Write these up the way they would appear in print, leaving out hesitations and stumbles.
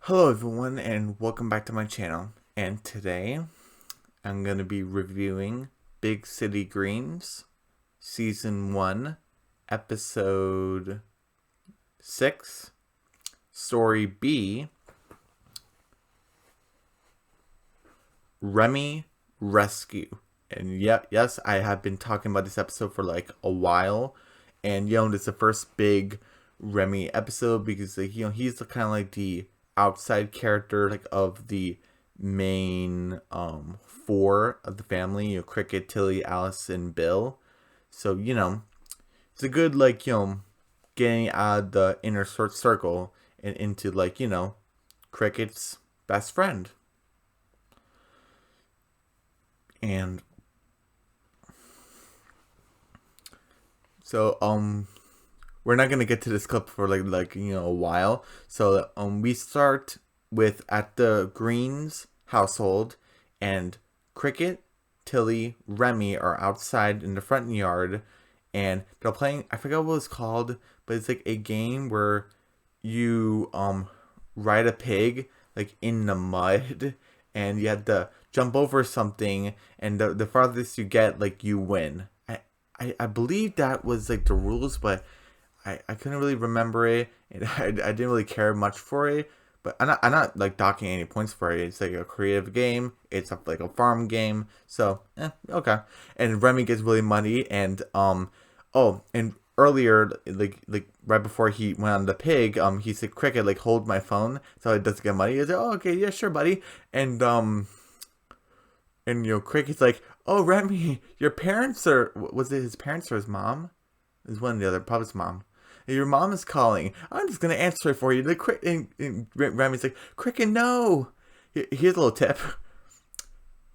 Hello everyone and welcome back to my channel. And today I'm going to be reviewing Big City Greens Season 1 Episode 6 Story B, Remy Rescue. And yes, I have been talking about this episode for like a while. And this is the first big Remy episode because he's kind of like the outside character like of the main four of the family, Cricket, Tilly, Alice, and Bill. So it's a good getting out of the inner circle and into Cricket's best friend. And so we're not gonna get to this clip for a while. So we start with at the Greens household, and Cricket, Tilly, Remy are outside in the front yard, and they're playing. I forgot what it's called, but it's like a game where you ride a pig like in the mud, and you have to jump over something, and the farthest you get, like, you win. I believe that was like the rules, but I couldn't really remember it, and I didn't really care much for it. But I'm not like docking any points for it. It's like a creative game. It's like a farm game. So okay. And Remy gets really muddy, and and earlier, like right before he went on the pig, he said, "Cricket, like, hold my phone so it doesn't get muddy." He's like, "Oh, okay, yeah, sure, buddy." And Cricket's like, "Oh, Remy, your parents are," was it his parents or his mom? It was one or the other, probably his mom. "Your mom is calling. I'm just gonna answer it for you." And Remy's like, "Cricket, no." Here's a little tip: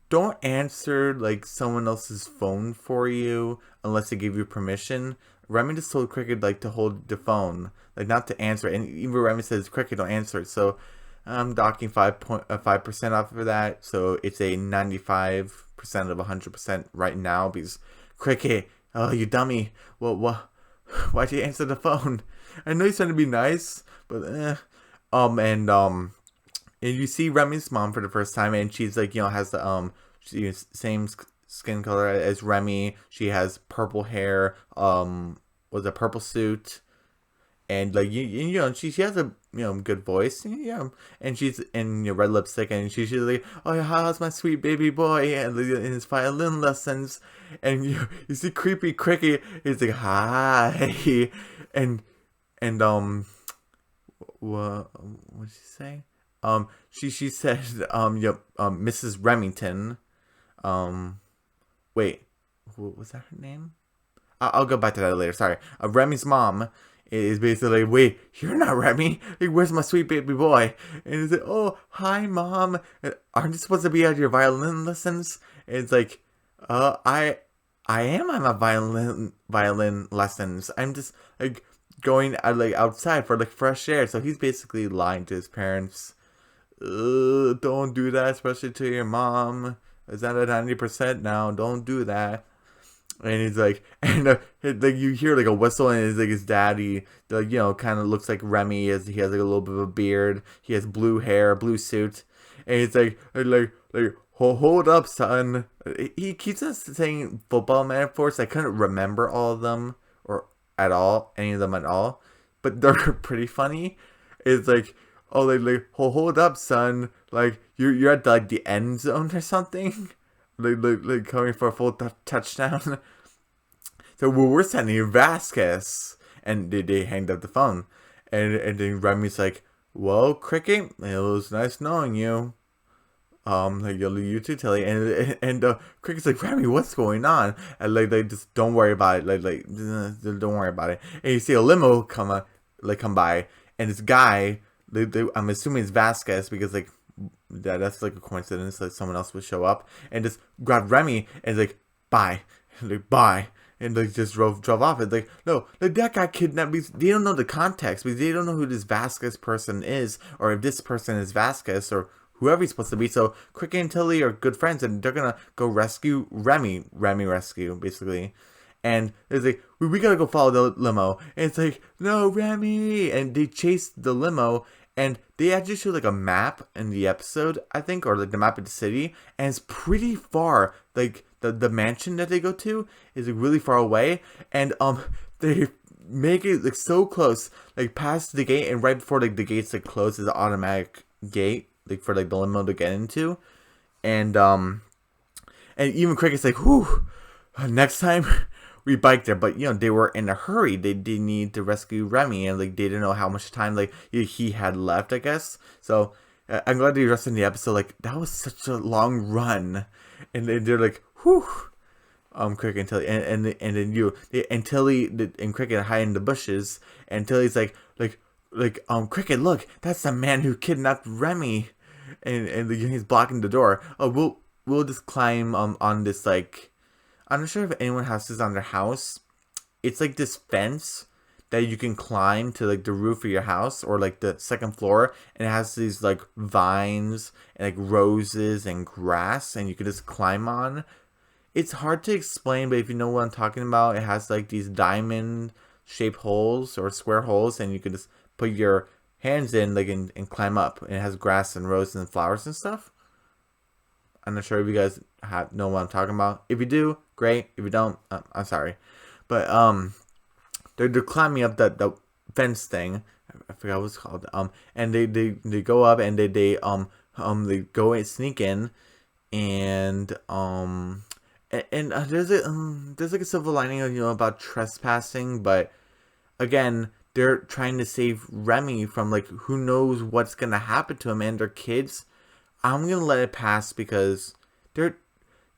don't answer like someone else's phone for you unless they give you permission. Remy just told Cricket like to hold the phone, like not to answer it. And even Remy says, "Cricket, don't answer it." So I'm docking 5% off of that. So it's a 95% of 100% right now because Cricket, oh, you dummy. Well, why'd you answer the phone? I know he's trying to be nice, but and you see Remy's mom for the first time, and she's like, has the same skin color as Remy. She has purple hair, was a purple suit, and like she has a good voice, and she's in red lipstick, and she's like, "Oh yeah, how's my sweet baby boy?" And in his violin lessons, and you see creepy Cricket. He's like, "Hi," and what did she say? She said, Mrs. Remington. Wait, was that her name? I'll go back to that later. Sorry. Remy's mom is basically like, "Wait, you're not Remy? Like, where's my sweet baby boy?" And he's like, "Oh, hi, mom. Aren't you supposed to be at your violin lessons?" And it's like, I am on my violin lessons. I'm just like going outside for like fresh air." So he's basically lying to his parents. Don't do that, especially to your mom. It's not at 90% now. Don't do that. And he's like, and like you hear like a whistle, and it's like his daddy, like, kind of looks like Remy. As he has like a little bit of a beard, he has blue hair, blue suit, and he's like hold up, son. He keeps on saying football metaphors. I couldn't remember all of them or at all, any of them at all, but they're pretty funny. It's like, oh, like hold up, son. Like you're at like the end zone or something. Like coming for a full touchdown. So we're sending Vasquez, and they hanged up the phone, and then Remy's like, "Well, Cricket, it was nice knowing you. Like you too, Tilly." And Cricket's like, "Remy, what's going on?" And like just don't worry about it. Like don't worry about it. And you see a limo come by, and this guy, I'm assuming it's Vasquez because like that's like a coincidence that someone else would show up, and just grab Remy and like, "Bye," like, "Bye." And like just drove off. It's like, no, like that guy kidnapped me. They don't know the context because they don't know who this Vasquez person is, or if this person is Vasquez or whoever he's supposed to be. So Cricket and Tilly are good friends, and they're gonna go rescue Remy Rescue, basically. And it's like, we gotta go follow the limo. And it's like, "No, Remy!" And they chase the limo, And they actually show like a map in the episode, I think, or like the map of the city, and it's pretty far. Like the mansion that they go to is like really far away, and they make it like so close, like past the gate, and right before like the gates like close is an automatic gate, like for like the limo to get into, and even Cricket's like, whew, next time we bike there. But they were in a hurry. They did need to rescue Remy, and like they didn't know how much time like he had left, I guess. So I'm glad they rested in the episode. Like that was such a long run, and they're like, whew. Cricket and Tilly, and then Tilly and Cricket hide in the bushes, and Tilly's like Cricket, look, that's the man who kidnapped Remy, and he's blocking the door. Oh, we'll just climb on this, like, I'm not sure if anyone has this on their house. It's like this fence that you can climb to like the roof of your house or like the second floor, and it has these like vines and like roses and grass, and you can just climb on. It's hard to explain, but if you know what I'm talking about, it has like these diamond shaped holes or square holes, and you can just put your hands in like and climb up, and it has grass and roses and flowers and stuff. I'm not sure if you guys know what I'm talking about. If you do, great. If you don't, I'm sorry. But they're climbing up that fence thing. I forgot what it's called. And they go up, and they go and sneak in, and there's like a silver lining, about trespassing, but again, they're trying to save Remy from like who knows what's gonna happen to him and their kids. I'm gonna let it pass because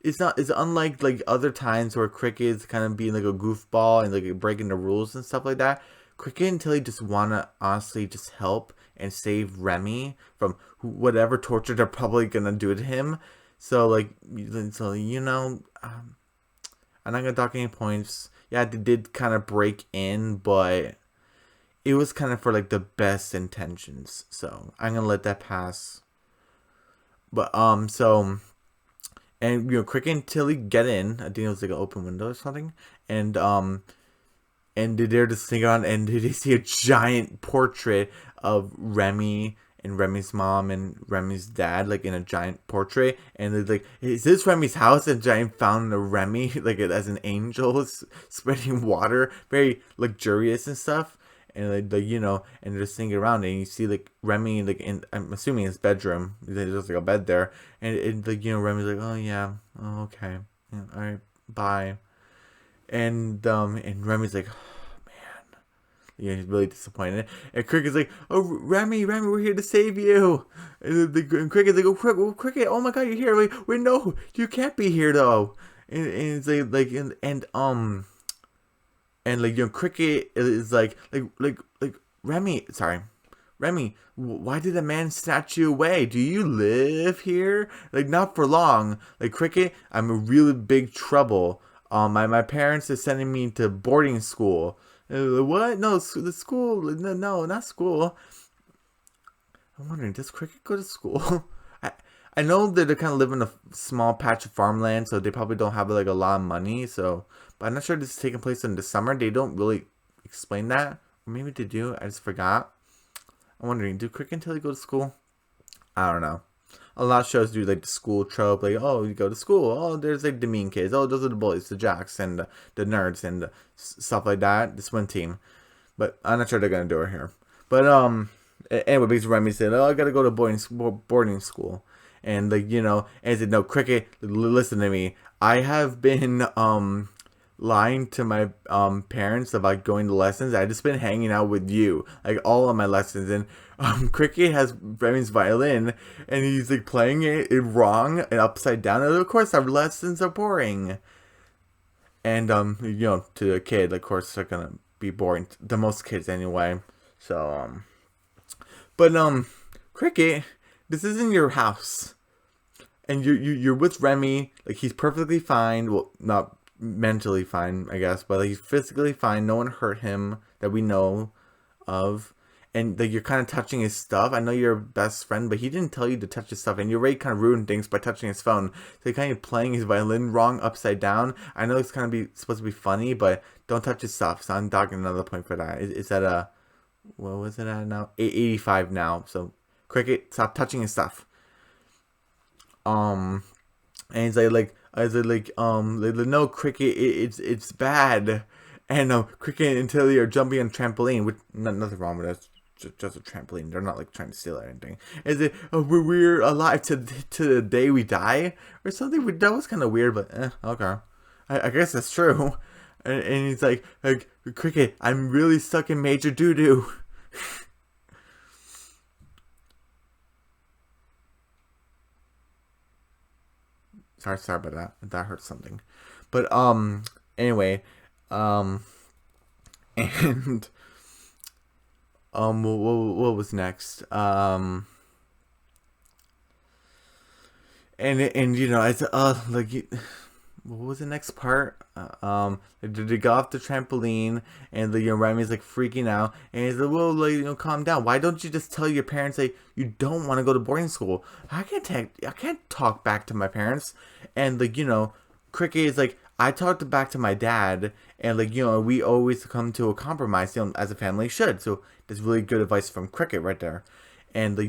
it's unlike like other times where Cricket's kind of being like a goofball and like breaking the rules and stuff like that. Cricket and Tilly just wanna honestly just help and save Remy from whatever torture they're probably gonna do to him. So like, I'm not gonna talk any points. Yeah, they did kind of break in, but it was kind of for like the best intentions. So I'm gonna let that pass. But and Cricket and Tilly get in. I think it was like an open window or something, and they're just sitting on, and they see a giant portrait of Remy and Remy's mom and Remy's dad, like in a giant portrait, and they're like, is this Remy's house? And giant fountain of Remy, like as an angel spreading water, very luxurious and stuff. And and they're just sitting around, and you see like Remy, like I'm assuming his bedroom. There's just like a bed there, and like Remy's like, oh yeah, oh okay, yeah, all right, bye. And Remy's like, he's really disappointed. And Cricket's like, oh, Remy, we're here to save you. And Cricket's like, oh, Cricket, oh my God, you're here. Wait, no, you can't be here though. And it's Cricket is like Remy, why did a man snatch you away? Do you live here? Like, not for long. Like, Cricket, I'm in really big trouble. My parents are sending me to boarding school. What? No, the school. No, not school. I'm wondering, does Cricket go to school? I know that they kind of live in a small patch of farmland, so they probably don't have like a lot of money. So, but I'm not sure this is taking place in the summer. They don't really explain that. Or maybe they do. I just forgot. I'm wondering, do Cricket and Tilly go to school? I don't know. A lot of shows do like the school trope, like, oh, you go to school, oh, there's like the mean kids, oh, those are the bullies, the jocks, and the nerds, and stuff like that, the swim team. But I'm not sure they're gonna do it here. But anyway, because Remy said, oh, I gotta go to boarding school, and like and I said, no, Cricket, listen to me. I have been lying to my parents about going to lessons. I just been hanging out with you, like all of my lessons, and Cricket has Remy's violin, and he's like playing it wrong and upside down, and of course our lessons are boring. And to a kid, of course, they're gonna be boring to most kids anyway. So but Cricket, this isn't your house, and you're with Remy. Like, he's perfectly fine. Well, not mentally fine, I guess, but like, he's physically fine. No one hurt him that we know of. And like, you're kind of touching his stuff. I know you're a best friend, but he didn't tell you to touch his stuff, and you already kind of ruined things by touching his phone. So you're kind of playing his violin wrong, upside down. I know it's kind of supposed to be funny, but don't touch his stuff. So I'm dogging another point for that. Is that what was it at now? 85 now. So Cricket, stop touching his stuff. Um, and he's no, Cricket, it's bad. And Cricket and Tilly are jumping on trampoline, which nothing wrong with that. Just a trampoline. They're not like trying to steal or anything. Is it? Oh, we're alive to the day we die or something? That was kind of weird, but okay. I guess that's true. And he's like Cricket, I'm really stuck in major doo doo. Sorry about that. That hurt something. But anyway, um and what was next? And it's what was the next part? They go off the trampoline, and Remy's like freaking out, and he's like, "Well, calm down. Why don't you just tell your parents that you don't want to go to boarding school? I can't talk back to my parents." And Cricket is like, "I talked back to my dad, and we always come to a compromise, as a family should." So that's really good advice from Cricket right there, and oh,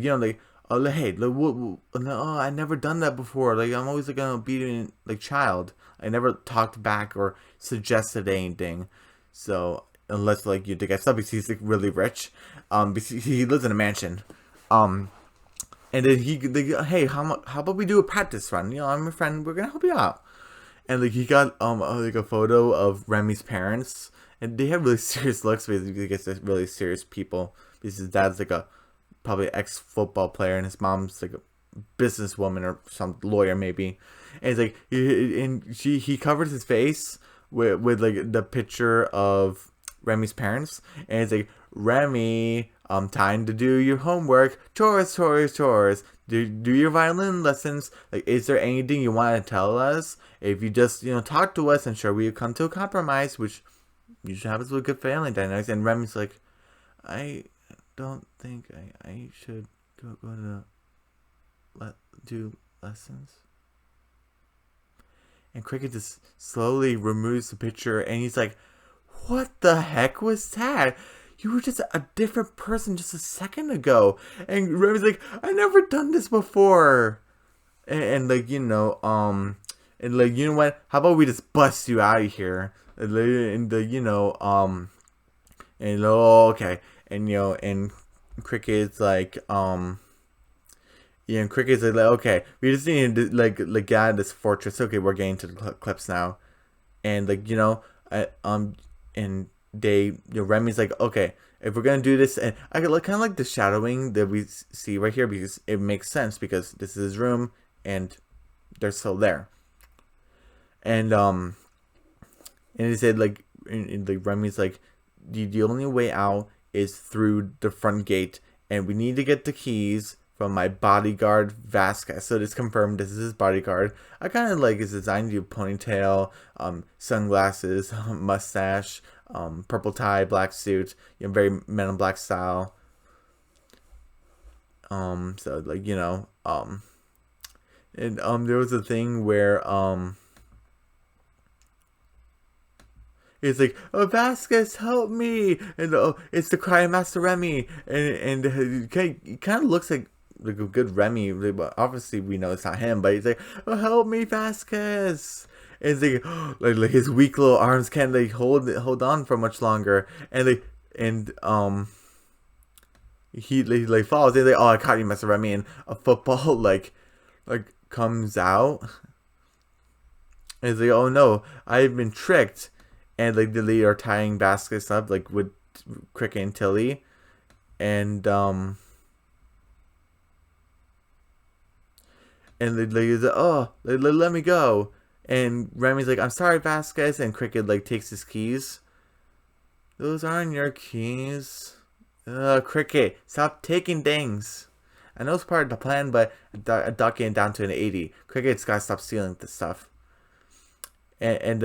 hey, no, I never done that before. I'm always like an obedient child. I never talked back or suggested anything. So unless you to get stuff because he's really rich, because he lives in a mansion, and then hey, how about we do a practice run? I'm a friend. We're gonna help you out. And he got a photo of Remy's parents, and they have really serious looks because he gets really serious people because his dad's probably ex-football player, and his mom's a businesswoman or some lawyer maybe. And he covers his face with the picture of Remy's parents, and it's like, Remy, time to do your homework, chores. Do your violin lessons. Is there anything you want to tell us? If you just talk to us, and sure we come to a compromise, which usually happens with good family dynamics. And Remy's like, I don't think I should go to do lessons. And Cricket just slowly removes the picture, and he's like, what the heck was that? You were just a different person just a second ago. And Remy's like, I never done this before. And you know what? How about we just bust you out of here? Okay. And Cricket's like, Cricket's like, okay, we just need to get out of this fortress. Okay, we're getting to the clips now, and and they, Remy's like, okay, if we're gonna do this, and I kind of like the shadowing that we see right here because it makes sense because this is his room and they're still there, and he said Remy's like, the only way out is through the front gate, and we need to get the keys from my bodyguard Vasquez. So it's confirmed this is his bodyguard. I kind of like his design: ponytail, sunglasses, mustache, purple tie, black suit. Very Men in Black style. And there was a thing where it's like, oh, Vasquez, help me! And it's the crying Master Remy, and he kind of looks like a good Remy, but obviously we know it's not him. But he's like, oh, help me, Vasquez! And it's like his weak little arms can't hold on for much longer, and he falls. And oh, I caught you, Master Remy! And a football comes out. And it's like, oh no, I've been tricked. And they are tying Vasquez up with Cricket and Tilly, and he's like, oh, let me go. And Remy's like, I'm sorry, Vasquez. And Cricket takes his keys. Those aren't your keys. Cricket, stop taking things. I know it's part of the plan, but ducking it down to an 80. Cricket's gotta stop stealing this stuff. And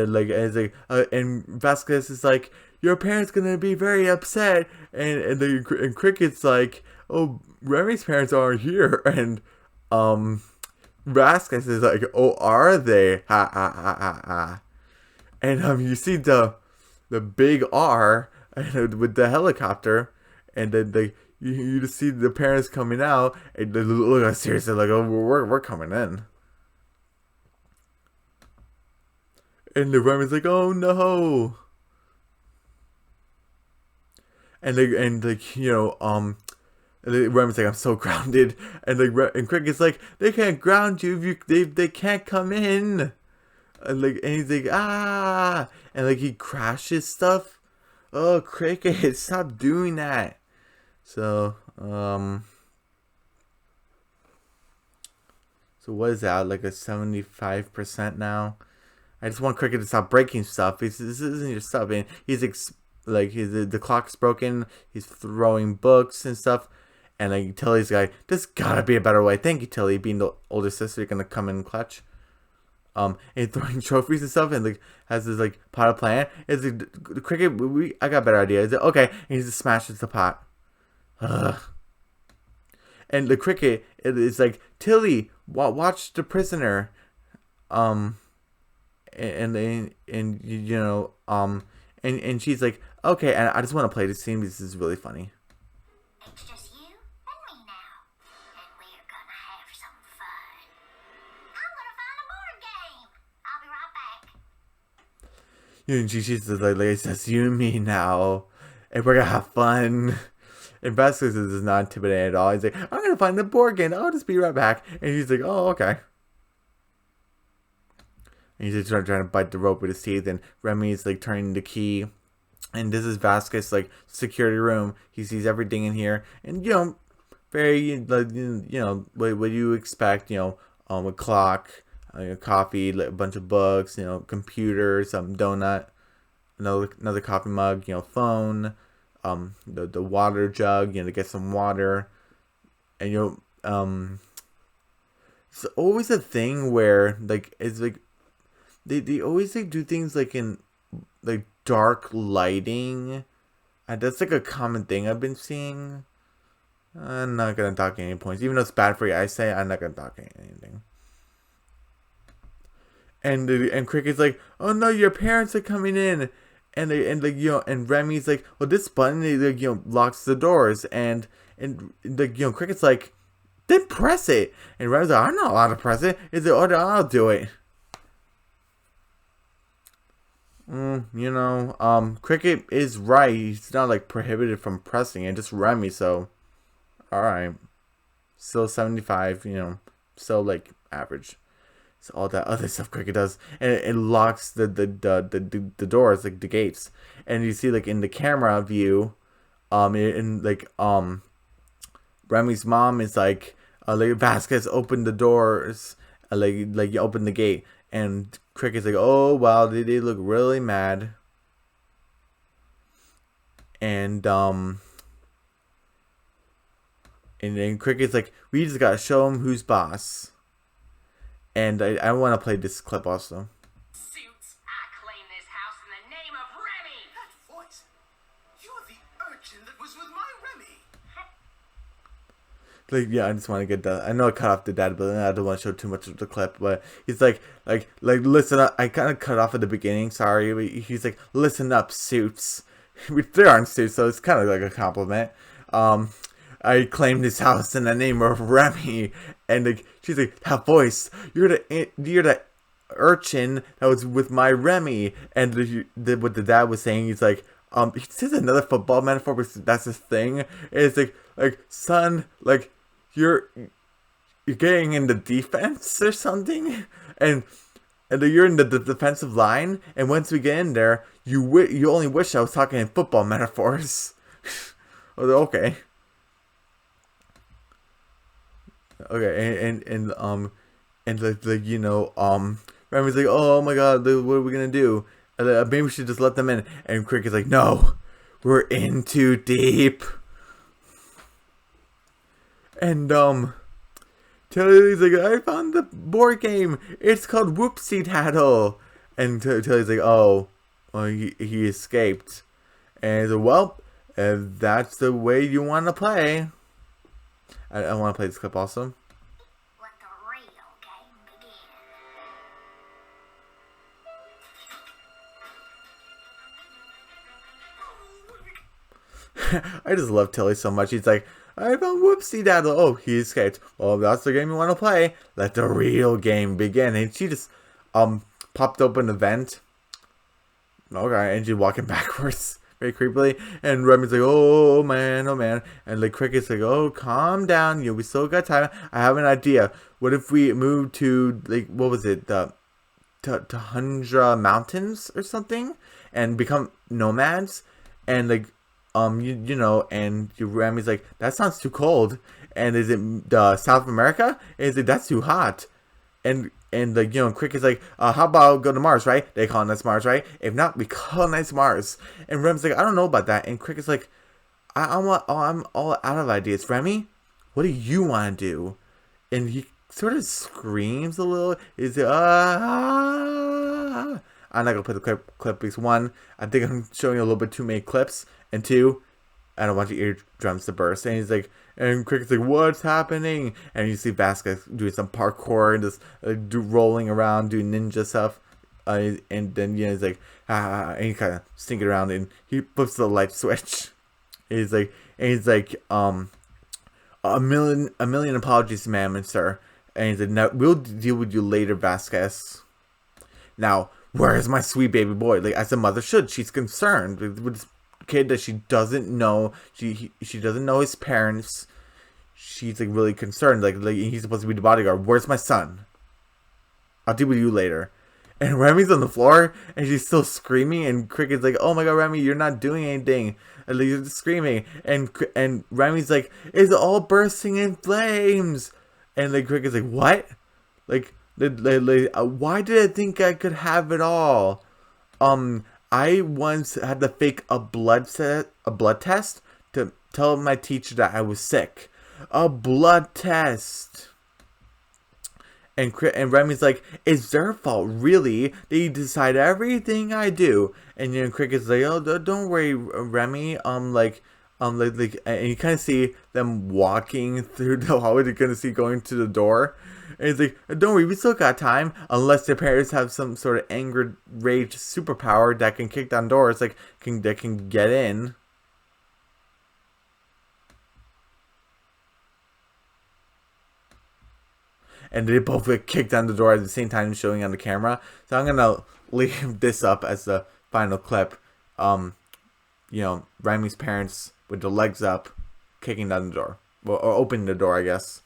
Vasquez is like, your parents gonna be very upset, and Cricket's like, oh, Remy's parents aren't here, and Vasquez is like, oh, are they? Ha ha ha ha ha. And you see the big R with the helicopter, and then you just see the parents coming out, and they look at us seriously like, oh, we're coming in. And the Remy's like, oh no. And Remy's like, I'm so grounded, and and Cricket's like, they can't ground you if they can't come in. And he's like, ah, and he crashes stuff. Oh, Cricket, stop doing that. So so what is that? Like a 75% now. I just want Cricket to stop breaking stuff. This isn't your stuff, and he's the clock's broken. He's throwing books and stuff, and Tilly's like, there's gotta be a better way. Thank you, Tilly, being the older sister. You're gonna come in clutch. And throwing trophies and stuff, and has this pot of plant. Is the Cricket? I got a better idea. Is it okay? And he just smashes the pot. Ugh. And the Cricket is like, Tilly, watch the prisoner. And she's like, okay, and I just want to play this scene because this is really funny. It's just you and me now, and we're gonna have some fun. I'm gonna find a board game. I'll be right back. And she's like, it says you and me now, and we're gonna have fun. And Vasquez is not intimidated at all. He's like, I'm gonna find the board game. I'll just be right back. And he's like, oh, okay. And he's just trying to bite the rope with his teeth, and Remy's turning the key. And this is Vasquez's security room. He sees everything in here, and very what you expect. A clock, coffee, a bunch of books, computer, some donut, another coffee mug, phone, the water jug, to get some water, and it's always a thing where it's they always do things in dark lighting. And that's a common thing I've been seeing. I'm not gonna talk any points, even though it's bad for your eyesight. I'm not gonna talk anything. And Cricket's like, oh no, your parents are coming in, and Remy's like, well, this button locks the doors, and Cricket's like, then press it, and Remy's like, I'm not allowed to press it. Is it? Oh, I'll do it. Cricket is right. He's not prohibited from pressing it. Just Remy, so alright. Still 75, still average. So all that other stuff Cricket does. And it locks the doors, the gates. And you see in the camera view, Remy's mom is Vasquez opened the doors, you open the gate. And Cricket's like, oh wow, they look really mad. And then Cricket's like, we just gotta show him who's boss. And I want to play this clip also. Suits, I claim this house in the name of Remy. That voice, you're the urchin that was with my Remy. Yeah, I just want to get that. I know I cut off the dad, but I don't want to show too much of the clip. But he's like, listen up. I kind of cut off at the beginning. Sorry, but he's like, listen up, Suits. There aren't Suits, so it's kind of a compliment. I claimed this house in the name of Remy, and she's like, that voice. You're the urchin that was with my Remy. And what the dad was saying, he's like, he says another football metaphor, but that's his thing. It's like son, you're getting in the defense or something, and you're in the defensive line, and once we get in there, you only wish I was talking in football metaphors. Okay. Okay, and Remy's like, oh my god, what are we gonna do? Maybe we should just let them in. And Cricket's like, no, we're in too deep. And Tilly's like, I found the board game. It's called Whoopsie Tattle. And Tilly's like, oh, well, he escaped. And he's like, well, if that's the way you want to play. I want to play this clip also. Let the real game begin. I just love Tilly so much. He's like, I found Whoopsie Daddle. Oh, he escaped. Well, if that's the game you want to play, let the real game begin. And she just popped open the vent. Okay, and she's walking backwards very creepily. And Remy's like, oh man, oh man. And like Cricket's like, oh, calm down. We still got time. I have an idea. What if we move to, like, what was it? The Tundra Mountains or something? And become nomads? And like, you know, and Remy's like, that sounds too cold. And is it South America? And he's like, that's too hot. And like, you know, Cricket's like, how about go to Mars, right? They colonize Mars, right? If not, we colonize Mars. And Remy's like, I don't know about that. And Cricket's like, I'm all out of ideas. Remy, what do you want to do? And he sort of screams a little. He's like, ah. I'm not gonna put the clip because one, I think I'm showing a little bit too many clips, and two, I don't want your eardrums to burst. And he's like, and Cricket's like, what's happening? And you see Vasquez doing some parkour and just rolling around, doing ninja stuff. And then, you know, he's like, and he kind of sneaking around and he flips the light switch. He's like, a million apologies, ma'am and sir. And he's like, now we'll deal with you later, Vasquez. Now, where is my sweet baby boy? Like, as a mother should, she's concerned with this kid that she doesn't know. She doesn't know his parents. She's like really concerned. Like he's supposed to be the bodyguard. Where's my son? I'll deal with you later. And Remy's on the floor and she's still screaming. And Cricket's like, oh my god, Remy, you're not doing anything. And like, you're just screaming. And Remy's like, it's all bursting in flames. And like Cricket's like, what? Like, why did I think I could have it all? I once had to fake a blood test to tell my teacher that I was sick. A blood test. And Remy's like, it's their fault, really. They decide everything I do. And you know, Cricket's like, oh, don't worry, Remy. And you kind of see them walking through the hallway. They're gonna see going to the door. And he's like, don't worry, we still got time. Unless their parents have some sort of anger, rage superpower that can kick down doors, like, that can get in. And they both get kicked down the door at the same time showing on the camera. So I'm going to leave this up as the final clip. You know, Remy's parents with their legs up, kicking down the door. Well, or opening the door, I guess.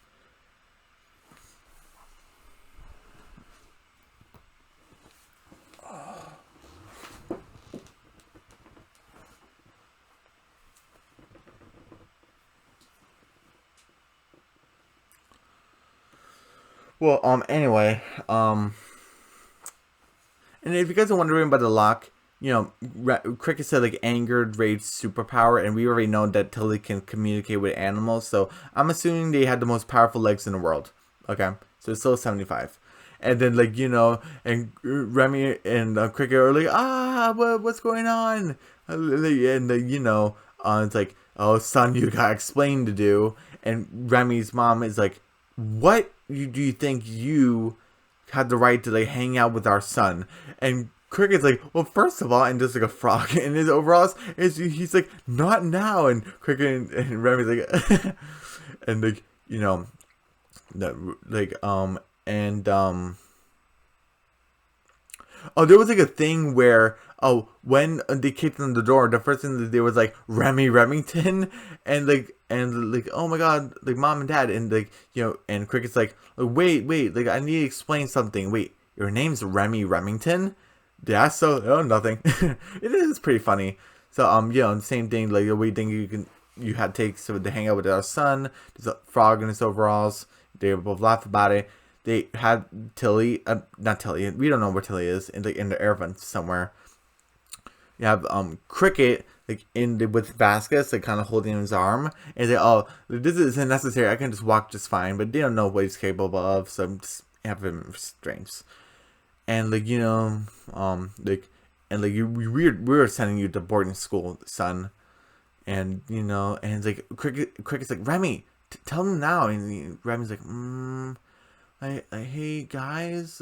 Well, anyway, and if you guys are wondering about the lock, you know, Cricket said, like, angered rage superpower, and we already know that Tilly can communicate with animals, so I'm assuming they had the most powerful legs in the world, okay? So it's still 75. And then, like, you know, and Remy and Cricket are like, what's going on? And, you know, it's like, oh, son, you got explained to do. And Remy's mom is like, what do you think you had the right to, like, hang out with our son? And Cricket's like, well, first of all, and just like a frog in his overalls, he's like, not now. And Cricket and Remy's like, and like, you know, like, oh, there was like a thing where, oh, when they kicked on the door, the first thing that they was like, Remy Remington, and like, oh my god, like, mom and dad, and like, you know, and Cricket's like, wait, like, I need to explain something. Wait, your name's Remy Remington? Yeah, so, oh, nothing. It is pretty funny. So, you know, same thing, like, we think you had takes to hang out with our son. There's a frog in his overalls. They both laugh about it. They had Tilly, not Tilly, we don't know where Tilly is, in the air vent somewhere. You have Cricket, like, with Vasquez, like, kind of holding his arm, and they, oh, this isn't necessary, I can just walk just fine, but they don't know what he's capable of, so I'm just have him restraints. And, like, you know, we were sending you to boarding school, son, and, you know, and it's like, Cricket's like, Remy, tell him now, and Remy's like, hey guys,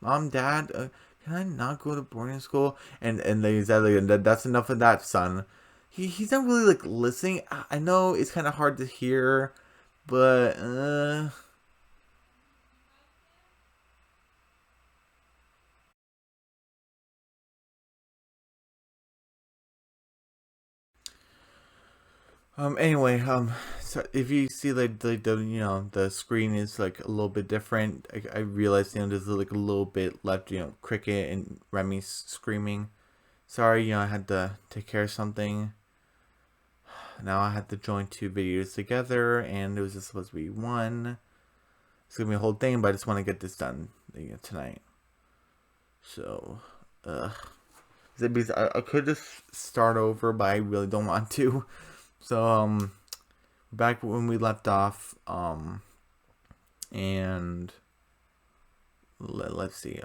mom, dad, can I not go to boarding school? And they said, like, that's enough of that, son. he's not really like listening. I know it's kind of hard to hear, but anyway, so if you see like the the screen is like a little bit different. I realized there's like a little bit left. Cricket and Remy screaming. Sorry, I had to take care of something. Now I had to join two videos together, and it was just supposed to be one. It's gonna be a whole thing, but I just want to get this done tonight. So, because I could just start over, but I really don't want to. So, back when we left off, and let's see,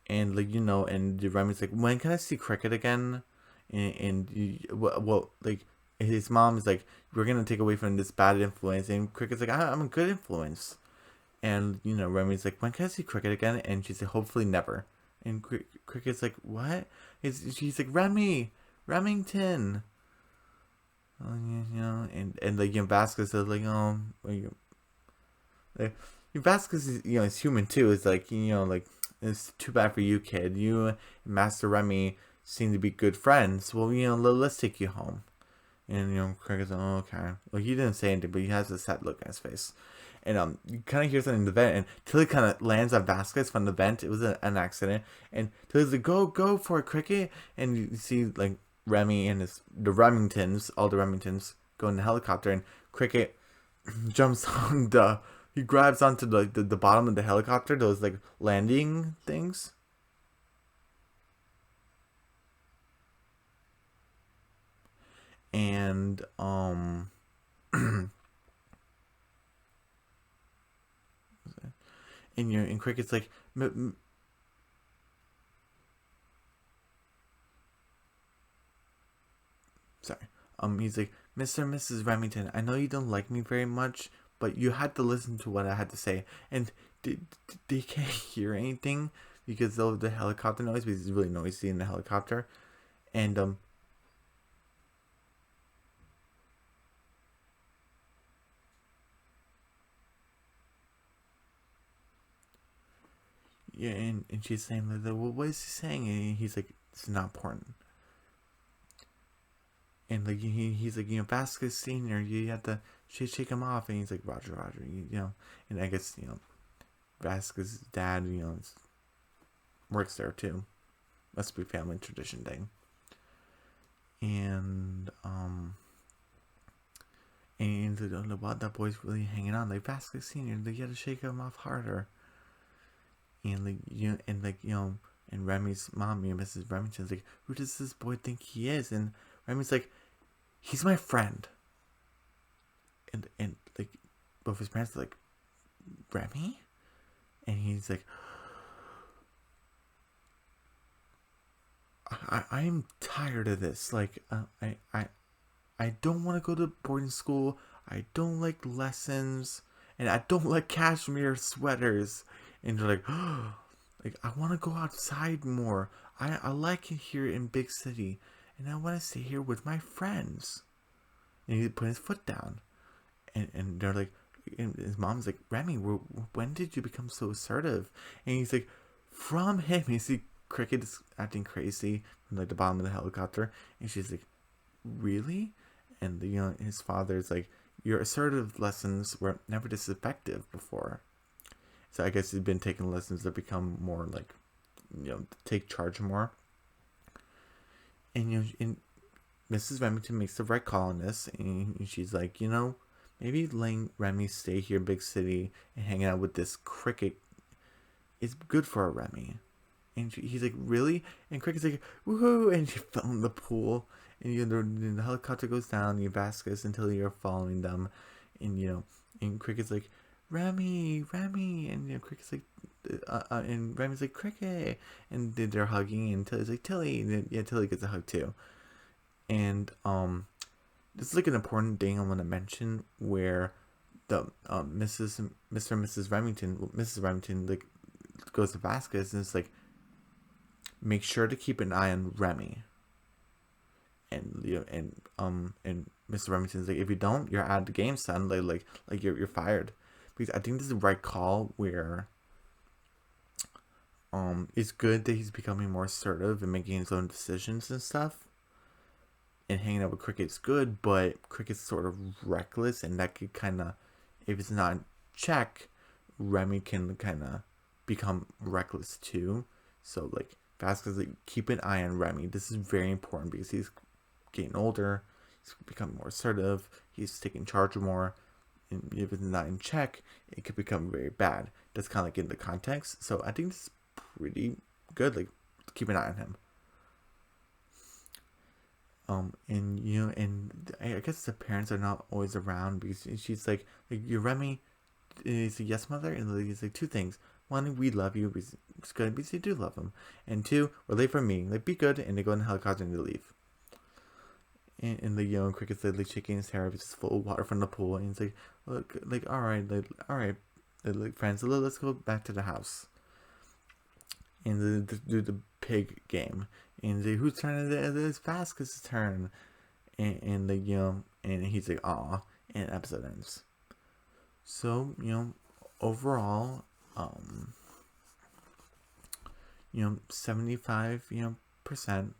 and like and Remy's like, when can I see Cricket again? And what like his mom is like, we're gonna take away from this bad influence, and Cricket's like, I'm a good influence, and Remy's like, when can I see Cricket again? And she's like, hopefully never. And Cricket's like, what? She's like, Remington. And like Vasquez says like, like, Vasquez is is human too. It's like like, it's too bad for you, kid. You and Master Remy seem to be good friends. Well, let's take you home. And Cricket's like, oh, okay. Well, he didn't say anything, but he has a sad look on his face. And you kind of hear something in the vent, and Tilly kind of lands on Vasquez from the vent. It was an accident, and Tilly's like, go for it, Cricket. And you see like Remy and the Remingtons, all the Remingtons, go in the helicopter, and Cricket jumps on he grabs onto the bottom of the helicopter, those like landing things. And and Cricket's like, sorry. He's like, Mr. and Mrs. Remington, I know you don't like me very much, but you had to listen to what I had to say. And they can't hear anything because of the helicopter noise, because it's really noisy in the helicopter. And yeah, and she's saying like, well, what is he saying? And he's like, it's not important. And like he's like, Vasquez Senior, you have to shake him off. And he's like, Roger, And I guess Vasquez's dad, works there too. Must be a family tradition thing. And and he's like, oh, wow, that boy's really hanging on. Like, Vasquez Senior, you got to shake him off harder. And like and Remy's mom, Mrs. Remington's like, who does this boy think he is? And Remy's like, he's my friend. And like both his parents are like, Remy? And he's like, I'm tired of this. Like, I don't want to go to boarding school. I don't like lessons, and I don't like cashmere sweaters. And they're like, oh, like, I want to go outside more. I like it here in big city, and I want to stay here with my friends. And he put his foot down, and they're like, and his mom's like, Remy, when did you become so assertive? And he's like, from him. You see Cricket is acting crazy from like the bottom of the helicopter, and she's like, really? And his father's like, your assertive lessons were never this effective before. So I guess he's been taking lessons that become more like, take charge more. And Mrs. Remington makes the right call on this, and she's like, maybe letting Remy stay here in big city and hanging out with this Cricket is good for Remy. And he's like, really? And Cricket's like, woohoo! And she fell in the pool. And the helicopter goes down. And Vasquez and Tilly are following them. And and Cricket's like, Remy. And Cricket's like, and Remy's like, Cricket. And they're hugging. And Tilly's like, Tilly. And then, Tilly gets a hug too. And this is like an important thing I want to mention, where the Mr. and Mrs. Remington like goes to Vasquez and it's like, make sure to keep an eye on Remy. and and Mr. Remington's like, if you don't, you're out of the game, son. Like you're fired. Because I think this is the right call where it's good that he's becoming more assertive and making his own decisions and stuff. And hanging out with Cricket's good, but Cricket's sort of reckless, and that could kind of, if it's not in check, Remy can kind of become reckless too. So like Vasquez, like, keep an eye on Remy. This is very important because he's getting older. He's becoming more assertive. He's taking charge more. And if it's not in check, it could become very bad. That's kind of like in the context. So I think this is pretty good. Like, keep an eye on him. And you know, and I guess the parents are not always around because she's like you're Remy. And he's like, yes, mother. And he's like, two things. One, we love you. It's good because you do love him. And two, we're late for a meeting. Like, be good. And they go in the helicopter and they leave. And the young Cricket's like shaking his hair, it's full of water from the pool. And he's like, look, like, all right, like friends, let's go back to the house. And they do the pig game. And they, whose turn is it? It's Vasquez's turn. And the and he's like, aw. And the episode ends. So, overall, 75, percent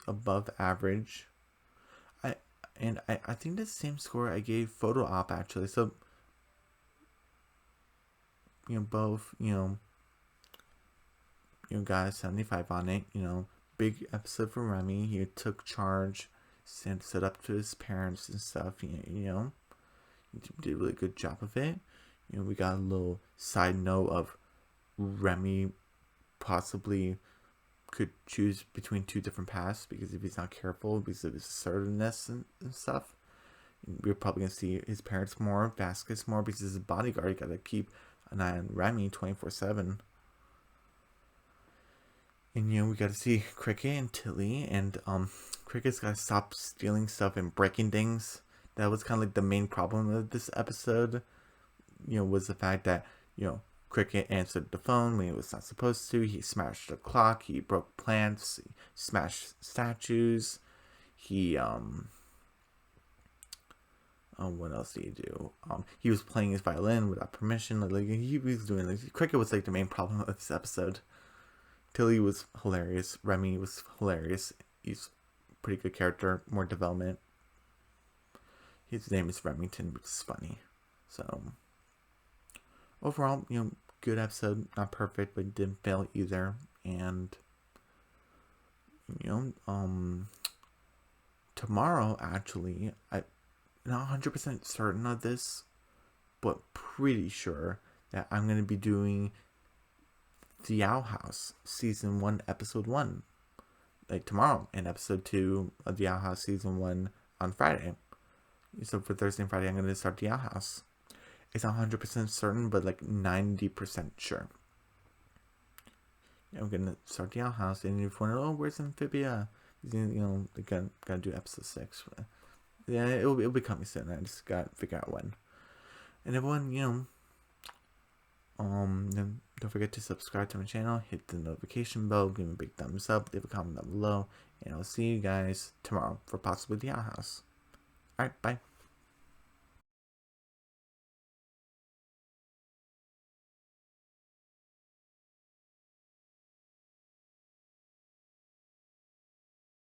above average. I think the same score I gave Photo Op actually. So, both, got a 75 on it. Big episode for Remy. He took charge, stood up to his parents and stuff. He did a really good job of it. We got a little side note of Remy possibly could choose between two different paths because if he's not careful, because of his assertiveness and stuff, we're probably gonna see his parents more, Vasquez more, because he's a bodyguard. You gotta keep an eye on Remy 24/7. And we gotta see Cricket and Tilly, and Cricket's gotta stop stealing stuff and breaking things. That was kind of like the main problem of this episode. Was the fact that Cricket answered the phone when he was not supposed to. He smashed the clock. He broke plants. He smashed statues. He what else did he do? He was playing his violin without permission. Like he was doing. Cricket was like the main problem of this episode. Tilly was hilarious. Remy was hilarious. He's a pretty good character. More development. His name is Remington, which is funny. So overall, good episode. Not perfect, but didn't fail either. And tomorrow, actually, I'm not 100% certain of this, but pretty sure that I'm going to be doing The Owl House Season 1, Episode 1. Like tomorrow, and Episode 2 of The Owl House Season 1 on Friday. So for Thursday and Friday, I'm going to start The Owl House. It's not 100% certain, but like 90% sure. I'm going to start The Owl House, and if you wonder, where's Amphibia? They gotta do episode 6. Yeah, it'll be coming soon. I just gotta figure out when. And everyone, don't forget to subscribe to my channel, hit the notification bell, give me a big thumbs up, leave a comment down below, and I'll see you guys tomorrow for possibly The Owl House. Alright, bye.